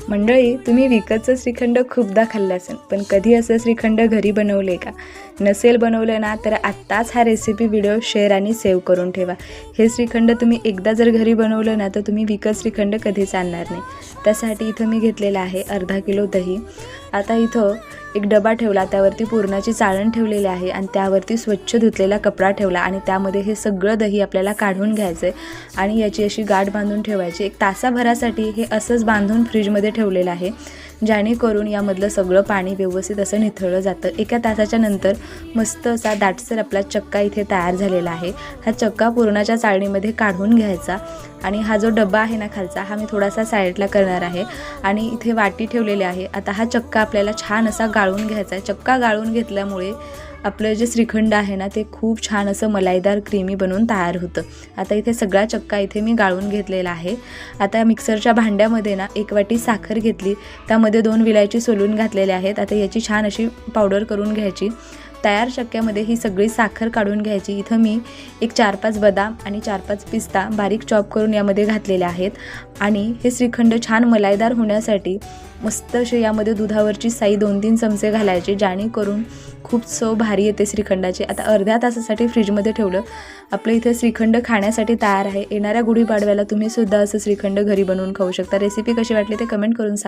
मंडळी, तुम्ही विकतचं श्रीखंड खूपदा खाल्लं असेल, पण कधी असं श्रीखंड घरी बनवले का? नसेल बनवलं ना, तर आत्ताच हा रेसिपी व्हिडिओ शेअर आणि सेव्ह करून ठेवा. हे श्रीखंड तुम्ही एकदा जर घरी बनवलं ना, तर तुम्ही विकत श्रीखंड कधीच आणणार नाही. त्यासाठी इथं मी घेतलेलं आहे अर्धा किलो दही. आता इथं एक डबा ठेवला, त्यावरती पुरणाची चाळण ठेवलेली आहे आणि त्यावरती स्वच्छ धुतलेला कपडा ठेवला आणि त्यामध्ये हे सगळं दही आपल्याला काढून घ्यायचं आहे आणि याची अशी गाठ बांधून ठेवायची. एक तासाभरासाठी हे असंच बांधून फ्रीजमध्ये ठेवलेलं आहे, जेणेकरून यामधलं सगळं पाणी व्यवस्थित असं निथळलं जातं. एका तासाच्या नंतर मस्त असा दाटसर आपला चक्का इथे तयार झालेला आहे. हा चक्का पुरणाच्या चाळणीमध्ये काढून घ्यायचा आणि हा जो डबा आहे ना खालचा, हा मी थोडासा साईडला करणार आहे आणि इथे वाटी ठेवलेली आहे. आता हा चक्का आपल्याला छान असा गाळून घ्यायचा आहे. चक्का गाळून घेतल्यामुळे आपलं जे श्रीखंड आहे ना, ते खूप छान असं मलाईदार क्रीमी बनून तयार होतं. आता इथे सगळा चक्का इथे मी गाळून घेतलेला आहे. आता मिक्सरच्या भांड्यामध्ये ना 1 वाटी साखर घेतली, त्यामध्ये 2 विलायची सोलून घातलेल्या आहेत. आता याची छान अशी पावडर करून घ्यायची. तयार चक्क्यामध्ये ही सगळी साखर काढून घ्यायची. इथं मी एक 4-5 बदाम आणि 4-5 पिस्ता बारीक चॉप करून यामध्ये घातलेले आहेत आणि हे श्रीखंड छान मलाईदार होण्यासाठी मस्त असे यामध्ये दुधावरची साई 2-3 चमचे घालायचे, जेणेकरून खूप चव भारी येते श्रीखंडाची. आता अर्ध्या तासासाठी फ्रीजमध्ये ठेवलं. आपलं इथे श्रीखंड खाण्यासाठी तयार आहे. येणाऱ्या गुढीपाडव्याला तुम्ही सुद्धा असं श्रीखंड घरी बनवून खाऊ शकता. रेसिपी कशी वाटली ते कमेंट करून सांगा.